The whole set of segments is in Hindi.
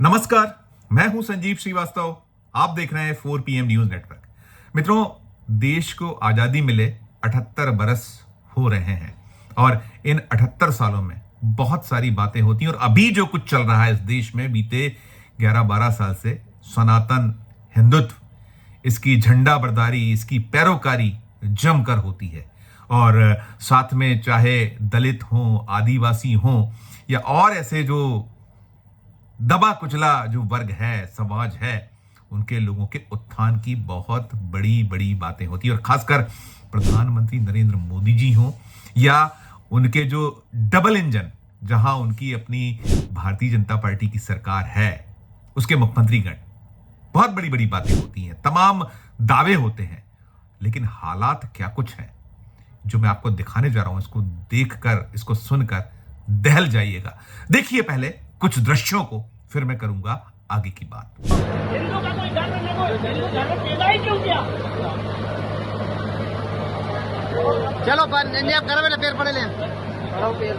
नमस्कार, मैं हूं संजीव श्रीवास्तव। आप देख रहे हैं 4 PM न्यूज नेटवर्क। मित्रों, देश को आजादी मिले 78 बरस हो रहे हैं और इन 78 सालों में बहुत सारी बातें होती हैं और अभी जो कुछ चल रहा है इस देश में बीते 11-12 साल से सनातन हिंदुत्व, इसकी झंडा बरदारी, इसकी पैरोकारी जमकर होती है। और साथ में चाहे दलित हों, आदिवासी हों या और ऐसे जो दबा कुचला जो वर्ग है, समाज है, उनके लोगों के उत्थान की बहुत बड़ी बड़ी बातें होती है। और खासकर प्रधानमंत्री नरेंद्र मोदी जी हों या उनके जो डबल इंजन, जहां उनकी अपनी भारतीय जनता पार्टी की सरकार है, उसके मुख्यमंत्रीगण, बहुत बड़ी बड़ी बातें होती हैं, तमाम दावे होते हैं। लेकिन हालात क्या कुछ है जो मैं आपको दिखाने जा रहा हूं। इसको देखकर, इसको सुनकर दहल जाइएगा। देखिए पहले कुछ दृश्यों को, फिर मैं करूंगा आगे की बात। हिंदू का कोई धर्म नहीं, कोई हिंदू धर्म पैदा ही क्यों किया? चलो नहीं आप करो, पेड़ पड़े ले पेड़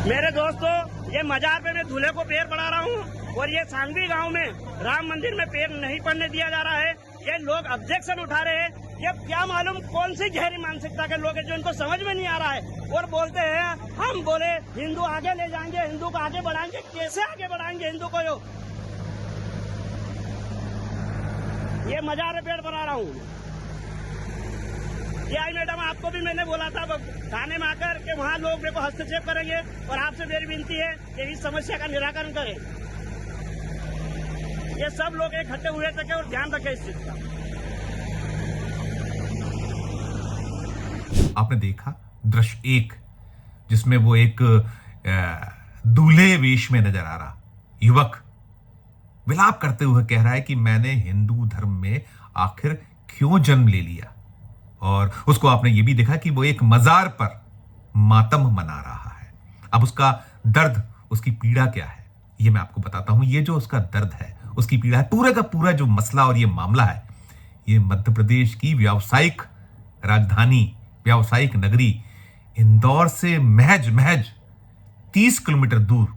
मेरे दोस्तों, ये मजार पे मैं दूल्हे को पेड़ पड़ा रहा हूँ और ये सांगवी गांव में राम मंदिर में पेड़ नहीं पड़ने दिया जा रहा है। ये लोग ऑब्जेक्शन उठा रहे हैं। ये क्या मालूम कौन सी गहरी मानसिकता के लोग हैं जो इनको समझ में नहीं आ रहा है और बोलते हैं हम बोले हिंदू आगे ले जाएंगे, हिंदू को आगे बढ़ाएंगे। कैसे आगे बढ़ाएंगे हिंदू को? ये मजार में पेड़ बना रहा हूँ। ये आई मैडम, आपको भी मैंने बोला था थाने में आकर के वहाँ लोग मेरे को हस्तक्षेप करेंगे और आपसे मेरी विनती है कि इस समस्या का निराकरण करें। ये सब लोग इकट्ठे हुए थे और ध्यान रखें इस चीज का। आपने देखा दृश्य एक, जिसमें वो एक दूल्हे वेश में नजर आ रहा युवक विलाप करते हुए कह रहा है कि मैंने हिंदू धर्म में आखिर क्यों जन्म ले लिया। और उसको आपने ये भी देखा कि वो एक मजार पर मातम मना रहा है। अब उसका दर्द, उसकी पीड़ा क्या है, ये मैं आपको बताता हूं। ये जो उसका दर्द है, उसकी पीड़ा है, पूरा का पूरा जो मसला और ये मामला है, ये मध्य प्रदेश की व्यावसायिक राजधानी, व्यावसायिक नगरी इंदौर से महज 30 किलोमीटर दूर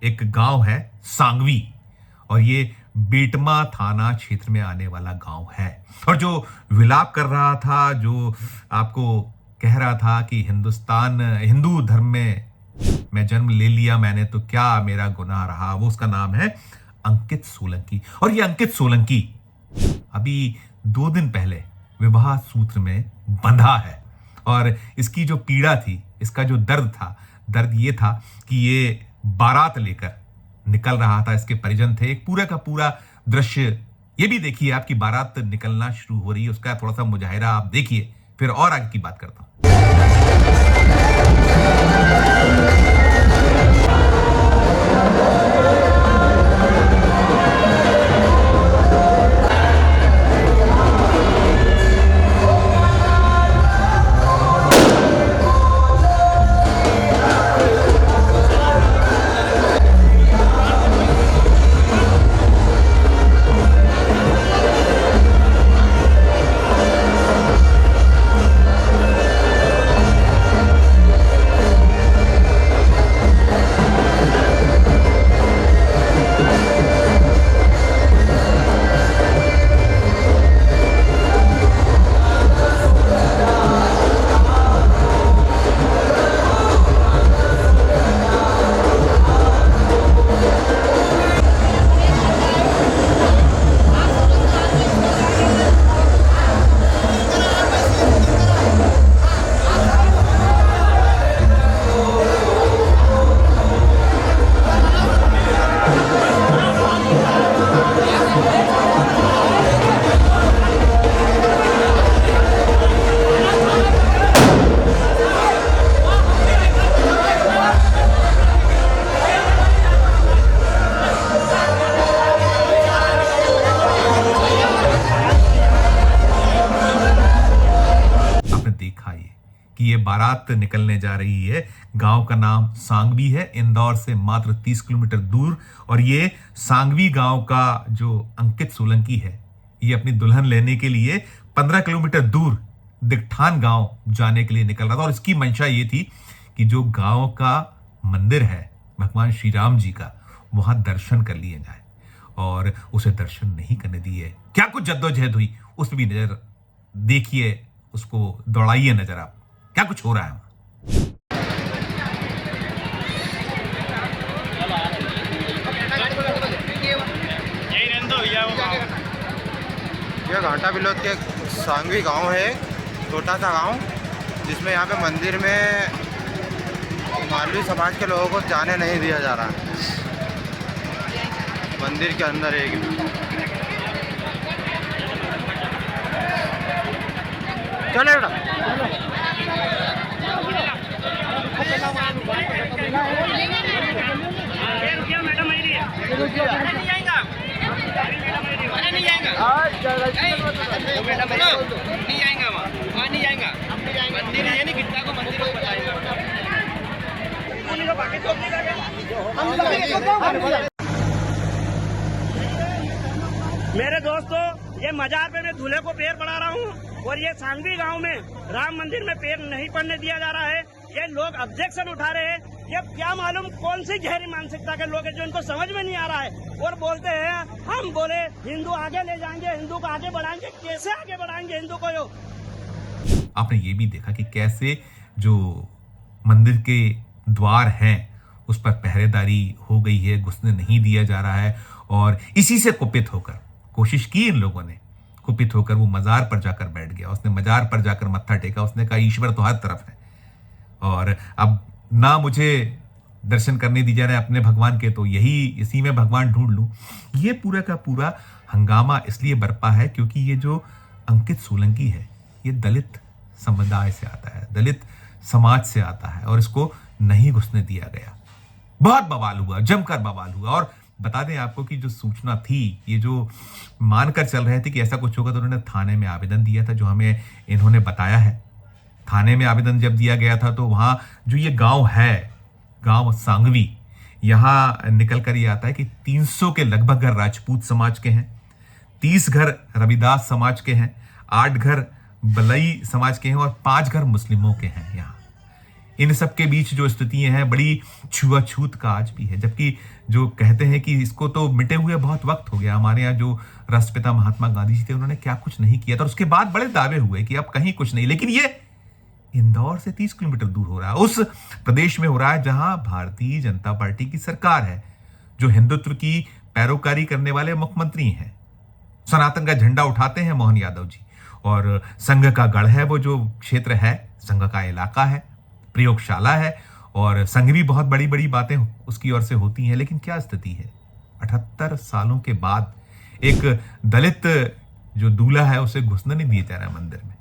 एक गांव है सांगवी, और ये बेटमा थाना क्षेत्र में आने वाला गांव है। और जो विलाप कर रहा था, जो आपको कह रहा था कि हिंदू धर्म में मैं जन्म ले लिया मैंने, तो क्या मेरा गुनाह रहा, वो उसका नाम है अंकित सोलंकी। और ये अंकित सोलंकी अभी 2 दिन पहले विवाह सूत्र में बंधा है। और इसकी जो पीड़ा थी, इसका जो दर्द ये था कि ये बारात लेकर निकल रहा था। इसके परिजन थे। एक पूरा का पूरा दृश्य ये भी देखिए, आपकी बारात निकलना शुरू हो रही है, उसका थोड़ा सा मुजाहिरा आप देखिए, फिर और आगे की बात करता हूं। कि ये बारात निकलने जा रही है। गांव का नाम सांगवी है, इंदौर से मात्र 30 किलोमीटर दूर। और ये सांगवी गांव का जो अंकित सोलंकी है, ये अपनी दुल्हन लेने के लिए 15 किलोमीटर दूर दिगठान गांव जाने के लिए निकल रहा था और इसकी मंशा ये थी कि जो गांव का मंदिर है भगवान श्री राम जी का, वहां दर्शन कर लिए जाए, और उसे दर्शन नहीं करने दिए। क्या कुछ जद्दोजहद हुई उस पर भी नजर देखिए, उसको दौड़ाइए नजर आप, क्या कुछ हो रहा है। यह घाटा बिलोद के सांगवी गांव है, छोटा सा गांव, जिसमें यहाँ पे मंदिर में मालवी समाज के लोगों को जाने नहीं दिया जा रहा है। मंदिर के अंदर एक चले बेटा मैडम नहीं जाएंगा वहाँ नहीं जाएंगा। मंदिर है नहीं, कितना को मंदिर को बताएगा। मेरे दोस्तों, ये मजार पे मैं दूल्हे को पैर पड़ा रहा हूँ और ये सांगवी गांव में राम मंदिर में पैर नहीं पड़ने दिया जा रहा है। ये लोग ऑब्जेक्शन उठा रहे हैं। ये क्या मालूम कौन सी गहरी मानसिकता के लोग हैं जो इनको समझ में नहीं आ रहा है, और बोलते हैं हम बोले हिंदू आगे ले जाएंगे, हिंदू को आगे बढ़ाएंगे। कैसे आगे बढ़ाएंगे हिंदू को? यो आपने ये भी देखा कि कैसे जो मंदिर के द्वार हैं उस पर पहरेदारी हो गई है, घुसने नहीं दिया जा रहा है, और इसी से कुपित होकर कोशिश की इन लोगों ने, कुपित होकर वो मजार पर जाकर बैठ गया। उसने मजार पर जाकर मत्था टेका, उसने कहा ईश्वर तो हर तरफ है और अब ना मुझे दर्शन करने दी जा रहे अपने भगवान के, तो यही इसी में भगवान ढूंढ लूं। ये पूरा का पूरा हंगामा इसलिए बरपा है क्योंकि ये जो अंकित सोलंकी है ये दलित समुदाय से आता है, दलित समाज से आता है, और इसको नहीं घुसने दिया गया। बहुत बवाल हुआ, जमकर बवाल हुआ। और बता दें आपको कि जो सूचना थी, ये जो मानकर चल रहे थे कि ऐसा कुछ होगा, तो उन्होंने थाने में आवेदन दिया था, जो हमें इन्होंने बताया है। थाने में आवेदन जब दिया गया था तो वहां जो ये गांव है, गांव सांगवी, यहां निकल कर ये आता है कि 300 के लगभग घर राजपूत समाज के हैं, 30 घर रविदास समाज के हैं, 8 घर बलई समाज के हैं और 5 घर मुस्लिमों के हैं। यहाँ इन सब के बीच जो स्थितियां हैं, बड़ी छुआछूत का आज भी है। जबकि जो कहते हैं कि इसको तो मिटे हुए बहुत वक्त हो गया, हमारे यहाँ जो राष्ट्रपिता महात्मा गांधी जी थे उन्होंने क्या कुछ नहीं किया था। और उसके बाद बड़े दावे हुए कि अब कहीं कुछ नहीं, लेकिन ये इंदौर से 30 किलोमीटर दूर हो रहा है, उस प्रदेश में हो रहा है जहां भारतीय जनता पार्टी की सरकार है, जो हिंदुत्व की पैरोकारी करने वाले मुख्यमंत्री हैं। सनातन का झंडा उठाते हैं मोहन यादव जी, और संघ का गढ़ है वो जो क्षेत्र है, संघ का इलाका है, प्रयोगशाला है, और संघ भी बहुत बड़ी बड़ी बातें उसकी ओर से होती हैं। लेकिन क्या स्थिति है, 78 सालों के बाद एक दलित जो दूल्हा है उसे घुसने नहीं दिया जा रहा मंदिर में।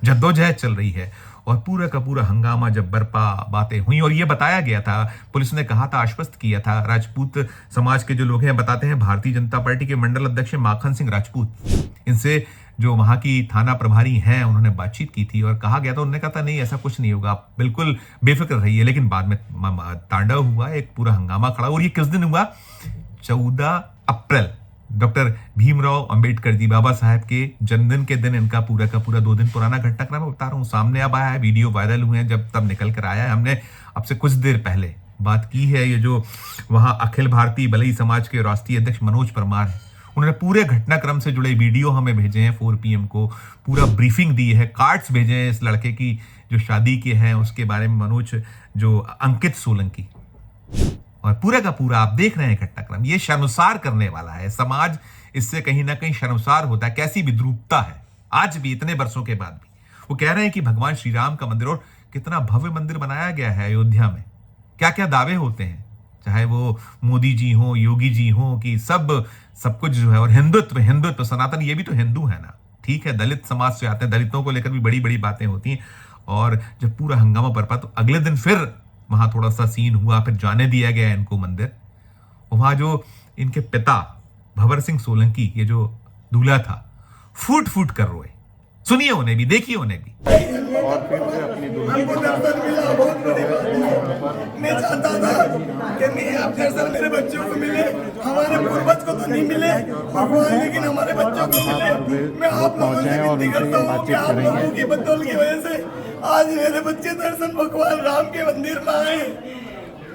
जद्दोजहद चल रही है और पूरा का पूरा हंगामा जब बरपा बातें हुई, और ये बताया गया था, पुलिस ने कहा था, आश्वस्त किया था। राजपूत समाज के जो लोग हैं बताते हैं, भारतीय जनता पार्टी के मंडल अध्यक्ष माखन सिंह राजपूत, इनसे जो वहां की थाना प्रभारी हैं उन्होंने बातचीत की थी और कहा गया था, उन्होंने कहा था नहीं ऐसा कुछ नहीं होगा, आप बिल्कुल बेफिक्र रहिए। लेकिन बाद में तांडव हुआ, एक पूरा हंगामा खड़ा। और ये किस दिन हुआ? 14 अप्रैल, डॉक्टर भीमराव अंबेडकर जी, बाबा साहब के जन्मदिन के दिन इनका पूरा का पूरा 2 दिन पुराना घटनाक्रम मैं बता रहा हूँ, सामने अब आया है, वीडियो वायरल हुए हैं, जब तब निकल कर आया है। हमने अब से कुछ देर पहले बात की है। ये जो वहां अखिल भारतीय बलई समाज के राष्ट्रीय अध्यक्ष मनोज परमार है, उन्होंने पूरे घटनाक्रम से जुड़े वीडियो हमें भेजे हैं 4 PM को, पूरा ब्रीफिंग दी है, कार्ड्स भेजे हैं इस लड़के की जो शादी के हैं उसके बारे में, मनोज जो अंकित सोलंकी, और पूरा का पूरा आप देख रहे हैं घटनाक्रम। ये शर्मसार करने वाला है, समाज इससे कहीं ना कहीं शर्मसार होता है। कैसी विद्रूपता है आज भी, इतने वर्षों के बाद भी। वो कह रहे हैं कि भगवान श्री राम का मंदिर, और कितना भव्य मंदिर बनाया गया है अयोध्या में, क्या क्या दावे होते हैं, चाहे वो मोदी जी हो, योगी जी हो, कि सब कुछ जो है। और हिंदुत्व सनातन, ये भी तो हिंदू है ना, ठीक है, दलित समाज से आते हैं, दलितों को लेकर भी बड़ी बड़ी बातें होती हैं। और जब पूरा हंगामा बरपा तो अगले दिन फिर वहां थोड़ा सा सीन हुआ, फिर जाने दिया गया इनको मंदिर। वहां जो इनके पिता भंवर सिंह सोलंकी, ये जो दूल्हा था, फूट फूट कर रोए, सुनिए उन्हें भी, देखिए उन्हें भी। हमको दर्शन मिला, बहुत बड़ी बात। मैं चाहता था कि मैं आप दर्शन मेरे बच्चों को मिले, हमारे पूर्वज को तो नहीं मिले भगवान, लेकिन हमारे बच्चों को मिले। मैं आप लोगों से विनती करता हूँ कि आप लोगों की बदौल की वजह से आज मेरे बच्चे दर्शन भगवान राम के मंदिर में आए।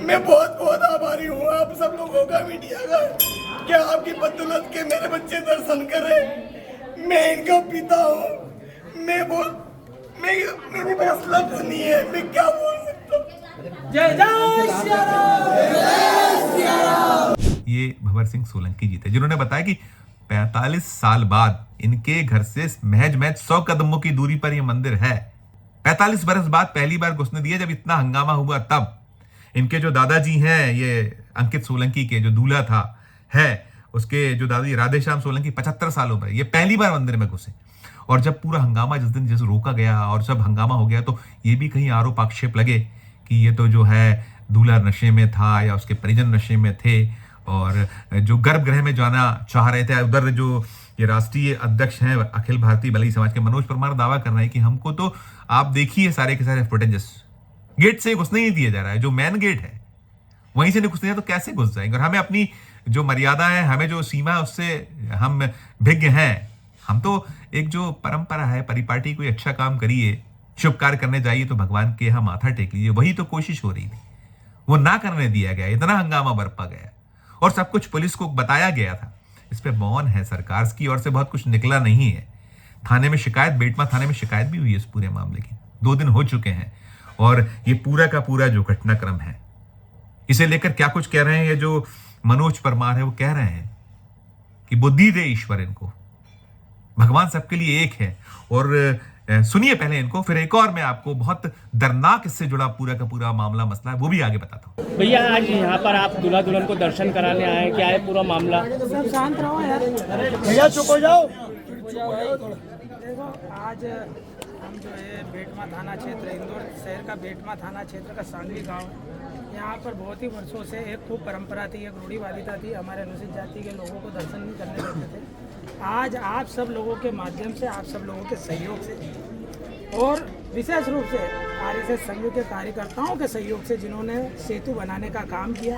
मैं बहुत बहुत आभारी हूँ आप सब लोगों का, मीडिया का, कि आपकी बदौलत के मेरे बच्चे दर्शन करें। मैं इनका पिता हूँ, मेरी बस लफ्ज़ नहीं है, मैं क्या बोल सकता हूँ। जय जय श्री राम। ये भंवर सिंह सोलंकी जी थे जिन्होंने बताया कि 45 साल बाद इनके घर से महज 100 कदमों की दूरी पर यह मंदिर है। 45 बरस बाद पहली बार घुसने दिया, जब इतना हंगामा हुआ तब। इनके जो दादाजी हैं, ये अंकित सोलंकी के जो दूल्हा था है, उसके जो दादाजी राधेश्याम सोलंकी 75 साल उम्र है, ये पहली बार मंदिर में घुसे। और जब पूरा हंगामा जिस दिन जैसे रोका गया और जब हंगामा हो गया, तो ये भी कहीं आरोप आक्षेप लगे कि ये तो जो है दूल्हा नशे में था या उसके परिजन नशे में थे, और जो गर्भगृह में जाना चाह रहे थे। उधर जो ये राष्ट्रीय अध्यक्ष हैं अखिल भारतीय बलई समाज के मनोज परमार दावा कर रहे हैं कि हमको तो आप देखिए सारे के सारे फुटेजेस, गेट से घुसने ही दिया जा रहा है, जो मेन गेट है वहीं से नहीं घुसने, तो कैसे घुस जाएंगे। और हमें अपनी जो मर्यादा है, हमें जो सीमा है, उससे हम भिज्ञ हैं। हम तो एक जो परंपरा है, परिपाटी, कोई अच्छा काम करिए, शुभ कार्य करने जाइए तो भगवान के यहाँ माथा टेक लीजिए, वही तो कोशिश हो रही थी, वो ना करने दिया गया, इतना हंगामा बरपा गया और सब कुछ पुलिस को बताया गया था। इस पे मौन है सरकार की ओर से, बहुत कुछ निकला नहीं है। थाने में शिकायत, बेटमा थाने में शिकायत भी हुई है इस पूरे मामले की, 2 दिन हो चुके हैं और ये पूरा का पूरा जो घटनाक्रम है, इसे लेकर क्या कुछ कह रहे हैं ये जो मनोज परमार है, वो कह रहे हैं कि बुद्धि दे ईश्वर इनको, भगवान सबके लिए एक है। और सुनिए पहले इनको, फिर एक और मैं आपको बहुत दर्दनाक इससे जुड़ा पूरा का पूरा मामला मसला है वो भी आगे बताता हूँ। भैया आज यहाँ पर आप दूल्हा दुल्हन को दर्शन कराने आए, क्या है पूरा मामला? सब शांत रहो यार, भैया चुप हो जाओ। देखो आज हम जो है बेटमा थाना क्षेत्र, इंदौर शहर का बेटमा थाना क्षेत्र का सांगवी गांव, यहाँ पर बहुत ही वर्षों से एक खूब परंपरा थी, एक रूढ़िवादिता थी, हमारे अनुसूचित जाति के लोगों को दर्शन नहीं करने देते थे। आज आप सब लोगों के माध्यम से, आप सब लोगों के सहयोग से और विशेष रूप से आरएसएस संघ के कार्यकर्ताओं के सहयोग से, जिन्होंने सेतु बनाने का काम किया,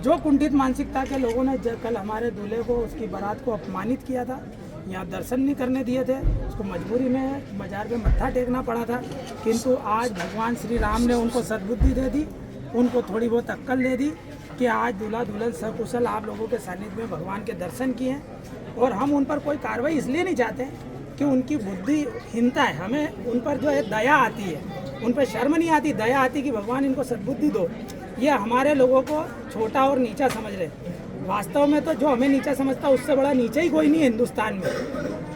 जो कुंठित मानसिकता के लोगों ने कल हमारे दूल्हे को, उसकी बारात को अपमानित किया था, यहाँ दर्शन नहीं करने दिए थे, उसको मजबूरी में बाजार में मत्था टेकना पड़ा था, किंतु आज भगवान श्री राम ने उनको सद्बुद्धि दे दी, उनको थोड़ी बहुत अक्ल दे दी कि आज दूल्हा दुल्हन सकुशल आप लोगों के सानिध्य में भगवान के दर्शन किए। और हम उन पर कोई कार्रवाई इसलिए नहीं चाहते कि उनकी बुद्धिहीनता है, हमें उन पर जो है दया आती है, उन पर शर्म नहीं आती, दया आती कि भगवान इनको सद्बुद्धि दो। ये हमारे लोगों को छोटा और नीचा समझ रहे, वास्तव में तो जो हमें नीचा समझता है उससे बड़ा नीचा ही कोई नहीं है हिंदुस्तान में।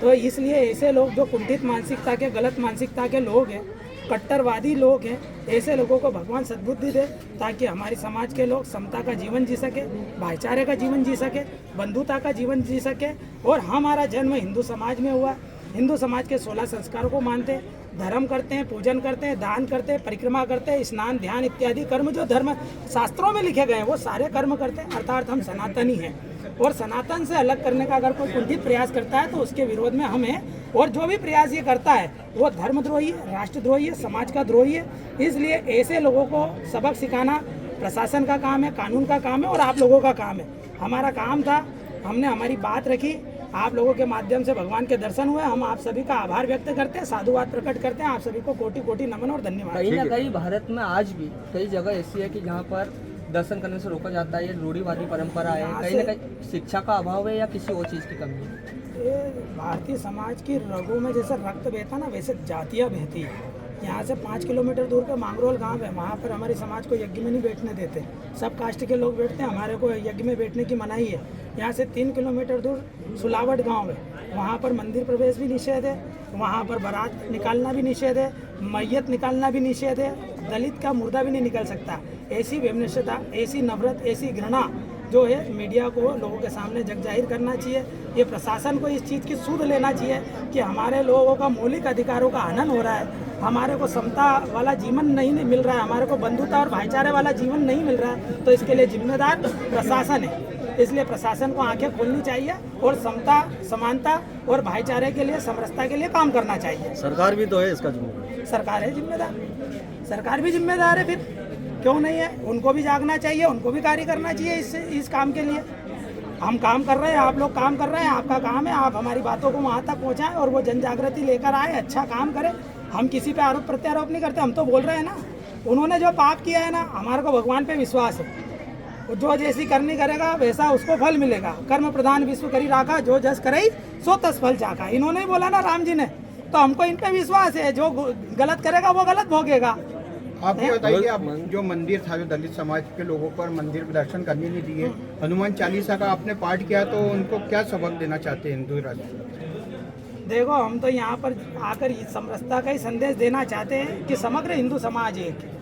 तो इसलिए ऐसे लोग जो कुंठित मानसिकता के, गलत मानसिकता के लोग हैं, कट्टरवादी लोग हैं, ऐसे लोगों को भगवान सद्बुद्धि दे ताकि हमारे समाज के लोग समता का जीवन जी सके, भाईचारे का जीवन जी सके, बंधुता का जीवन जी सके। और हमारा जन्म हिंदू समाज में हुआ, हिंदू समाज के 16 संस्कारों को मानते हैं, धर्म करते हैं, पूजन करते हैं, दान करते हैं, परिक्रमा करते हैं, स्नान ध्यान इत्यादि कर्म जो धर्म शास्त्रों में लिखे गए हैं वो सारे कर्म करते हैं, अर्थात हम सनातनी हैं। और सनातन से अलग करने का अगर कोई कुंठित प्रयास करता है तो उसके विरोध में हम हैं, और जो भी प्रयास ये करता है वो धर्मद्रोही है, राष्ट्रद्रोही है, समाज का द्रोही है। इसलिए ऐसे लोगों को सबक सिखाना प्रशासन का काम है, कानून का काम है और आप लोगों का काम है। हमारा काम था, हमने हमारी बात रखी, आप लोगों के माध्यम से भगवान के दर्शन हुए, हम आप सभी का आभार व्यक्त करते हैं, साधुवाद प्रकट करते हैं। आप सभी को कोटि कोटि नमन और धन्यवाद। कहीं ना कहीं भारत में आज भी कई जगह ऐसी है कि जहाँ पर दर्शन करने से रोका जाता है, ये रूढ़िवादी परंपरा है, कहीं ना कहीं शिक्षा का अभाव है या किसी और चीज़ की कमी है। ये भारतीय समाज की रगों में जैसे रक्त बहता ना, वैसे जातियाँ बहती है। यहाँ से 5 किलोमीटर दूर पे मांगरोल गांव है, वहाँ पर हमारे समाज को यज्ञ में नहीं बैठने देते, सब कास्ट के लोग बैठते हैं, हमारे को यज्ञ में बैठने की मनाही है। यहाँ से 3 किलोमीटर दूर सुलावट गांव है, वहाँ पर मंदिर प्रवेश भी निषेध है, वहाँ पर बारात निकालना भी निषेध है, मैयत निकालना भी निषेध है, दलित का मुर्दा भी नहीं निकल सकता। ऐसी वैमनस्यता, ऐसी नफरत, ऐसी घृणा जो है मीडिया को लोगों के सामने जग जाहिर करना चाहिए। ये प्रशासन को इस चीज़ की सूद लेना चाहिए कि हमारे लोगों का मौलिक अधिकारों का हनन हो रहा है, हमारे को समता वाला जीवन नहीं मिल रहा है, हमारे को बंधुता और भाईचारे वाला जीवन नहीं मिल रहा है। तो इसके लिए जिम्मेदार प्रशासन है। इसलिए प्रशासन को आंखें खोलनी चाहिए और समता, समानता और भाईचारे के लिए, समरसता के लिए काम करना चाहिए। सरकार भी तो है इसका जिम्मेदार। सरकार है जिम्मेदार, सरकार भी जिम्मेदार है, फिर क्यों नहीं है? उनको भी जागना चाहिए, उनको भी कार्य करना चाहिए इस काम के लिए। हम काम कर रहे हैं, आप लोग काम कर रहे हैं, आपका काम है आप हमारी बातों को वहाँ तक पहुँचाएं और वो जन जागृति लेकर आए, अच्छा काम करें। हम किसी पे आरोप प्रत्यारोप नहीं करते, हम तो बोल रहे हैं ना, उन्होंने जो पाप किया है ना, हमारे को भगवान पे विश्वास है, जो जैसी करनी करेगा वैसा उसको फल मिलेगा। कर्म प्रधान विश्व करी राखा, जो जस करई सो तस फल चाखा, इन्होंने ही बोला ना राम जी ने, तो हमको इन पे विश्वास है, जो गलत करेगा वो गलत भोगेगा। आप ये बताइए, आप जो मंदिर था, जो दलित समाज के लोगों पर मंदिर में दर्शन करने नहीं दिए, हनुमान चालीसा का आपने पाठ किया, तो उनको क्या सबक देना चाहते हैं हिंदू राष्ट्र? देखो, हम तो यहाँ पर आकर समरसता का ही संदेश देना चाहते हैं कि समग्र हिंदू समाज एक है।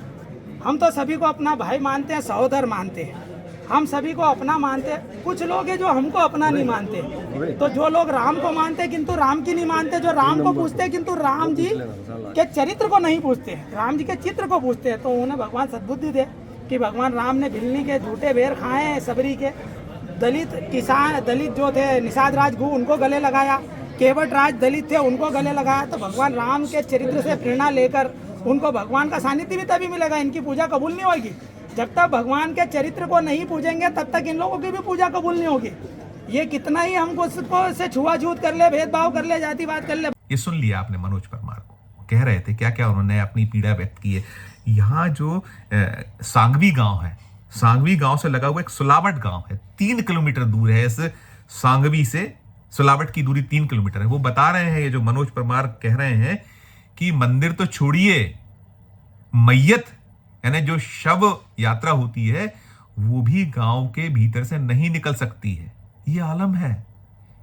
हम तो सभी को अपना भाई मानते हैं, सहोदर मानते हैं, हम सभी को अपना मानते हैं। कुछ लोग हैं जो हमको अपना नहीं मानते, तो जो लोग राम को मानते हैं किंतु राम की नहीं मानते, जो राम को पूछते हैं किंतु राम जी के चरित्र को नहीं पूछते, राम जी के चित्र को पूछते हैं, तो उन्हें भगवान सद्बुद्धि दे कि भगवान राम ने भिल्ली के झूठे बेर खाए हैं, सबरी के दलित किसान, दलित जो थे निषाद राजगु उनको गले लगाया, केवट राज दलित थे उनको गले लगाया। तो भगवान राम के चरित्र से प्रेरणा लेकर उनको भगवान का सानिध्य भी तभी मिलेगा, इनकी पूजा कबूल नहीं होगी। जब तक भगवान के चरित्र को नहीं पूजेंगे तब तक इन लोगों की भी पूजा कबूल नहीं होगी। ये कितना ही हमको से छुआछूत कर ले, भेदभाव कर ले, जातिवाद कर ले। ये सुन लिया आपने मनोज परमार को, कह रहे थे क्या क्या उन्होंने अपनी पीड़ा व्यक्त की है। यहाँ जो सांगवी गांव है, सांगवी गांव से लगा हुआ एक सुलावट गांव है, 3 किलोमीटर दूर है। इस सांगवी से सुलावट की दूरी 3 किलोमीटर है। वो बता रहे हैं, ये जो मनोज परमार कह रहे हैं कि मंदिर तो छोड़िए, मैयत यानी जो शव यात्रा होती है वो भी गांव के भीतर से नहीं निकल सकती है। ये आलम है।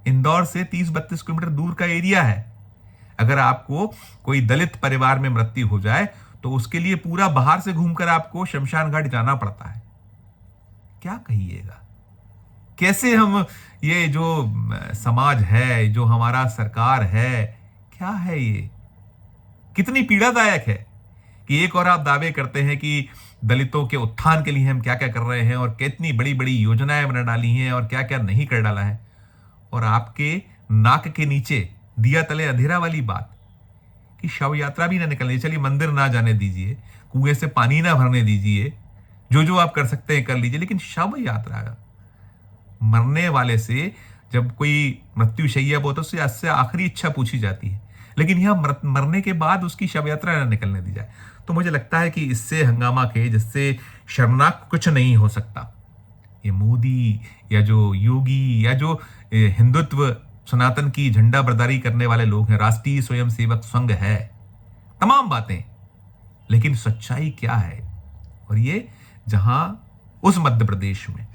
इंदौर से 30-32 किलोमीटर दूर का एरिया है। अगर आपको कोई दलित परिवार में मृत्यु हो जाए तो उसके लिए पूरा बाहर से घूमकर आपको शमशान घाट जाना पड़ता है। क्या कहिएगा, कैसे हम ये जो समाज है, जो हमारा सरकार है, क्या है ये, कितनी पीड़ादायक है कि एक और आप दावे करते हैं कि दलितों के उत्थान के लिए हम क्या क्या कर रहे हैं और कितनी बड़ी बड़ी योजनाएं बना डाली हैं और क्या क्या नहीं कर डाला है, और आपके नाक के नीचे दिया तले अंधेरा वाली बात कि शव यात्रा भी ना निकलनी, चलिए मंदिर ना जाने दीजिए, कुएं से पानी ना भरने दीजिए, जो जो आप कर सकते हैं कर लीजिए, लेकिन शव यात्रा, मरने वाले से जब कोई मृत्युशैया हो तो उससे आखिरी इच्छा पूछी जाती है, लेकिन यहां मरने के बाद उसकी शव यात्रा न निकलने दी जाए। तो मुझे लगता है कि इससे हंगामा के, जिससे शर्मनाक कुछ नहीं हो सकता। ये मोदी या जो योगी या जो हिंदुत्व सनातन की झंडा बरदारी करने वाले लोग हैं, राष्ट्रीय स्वयंसेवक संघ है, तमाम बातें, लेकिन सच्चाई क्या है? और ये जहां उस मध्य प्रदेश में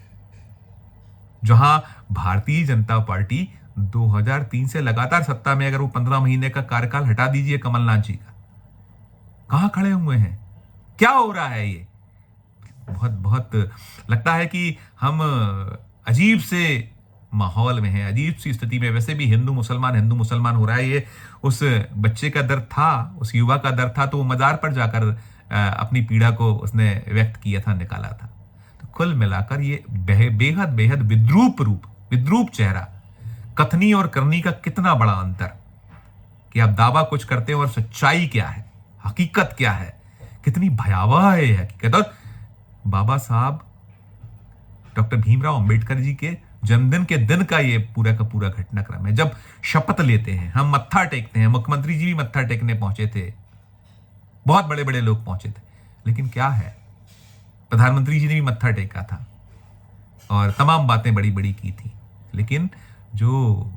जहां भारतीय जनता पार्टी 2003 से लगातार सत्ता में, अगर वो 15 महीने का कार्यकाल हटा दीजिए कमलनाथ जी का, कहां खड़े हुए हैं, क्या हो रहा है? ये बहुत बहुत लगता है कि हम अजीब से माहौल में हैं, अजीब सी स्थिति में। वैसे भी हिंदू मुसलमान हो रहा है। ये उस बच्चे का दर्द था, उस युवा का दर्द था, तो वो मजार पर जाकर अपनी पीड़ा को उसने व्यक्त किया था, निकाला था। तो कुल मिलाकर ये बेहद बेहद विद्रूप चेहरा, कथनी और करनी का कितना बड़ा अंतर, कि आप दावा कुछ करते हैं और सच्चाई क्या है, हकीकत क्या है, कितनी भयावह है ये हकीकत। और बाबा साहब डॉक्टर भीमराव अंबेडकर जी के जन्मदिन के दिन का ये पूरा का पूरा घटनाक्रम है, जब शपथ लेते हैं, हम मत्था टेकते हैं, मुख्यमंत्री जी भी मत्था टेकने पहुंचे थे, बहुत बड़े बड़े लोग पहुंचे थे, लेकिन क्या है, प्रधानमंत्री जी ने भी मत्था टेका था और तमाम बातें बड़ी बड़ी की थी, लेकिन जो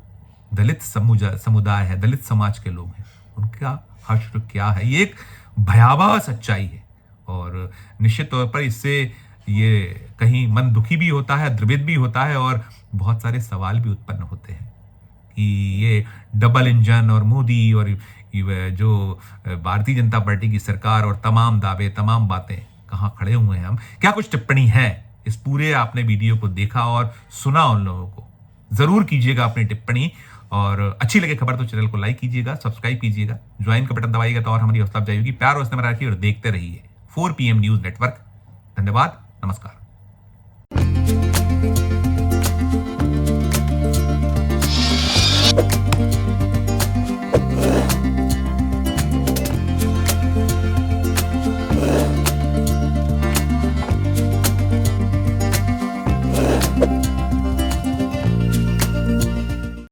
दलित समुदाय है, दलित समाज के लोग हैं, उनका हश्र क्या है, ये एक भयावह सच्चाई है। और निश्चित तौर पर इससे ये कहीं मन दुखी भी होता है, द्रवित भी होता है, और बहुत सारे सवाल भी उत्पन्न होते हैं कि ये डबल इंजन और मोदी और जो भारतीय जनता पार्टी की सरकार और तमाम दावे, तमाम बातें, कहाँ खड़े हुए हैं हम? क्या कुछ टिप्पणी है इस पूरे, आपने वीडियो को देखा और सुना, उन लोगों को जरूर कीजिएगा अपनी टिप्पणी, और अच्छी लगे खबर तो चैनल को लाइक कीजिएगा, सब्सक्राइब कीजिएगा, ज्वाइन का बटन दबाइएगा तो और हमारी हौसला अफजाई होगी। प्यार और स्नेह रखिए और देखते रहिए 4 PM न्यूज नेटवर्क। धन्यवाद, नमस्कार।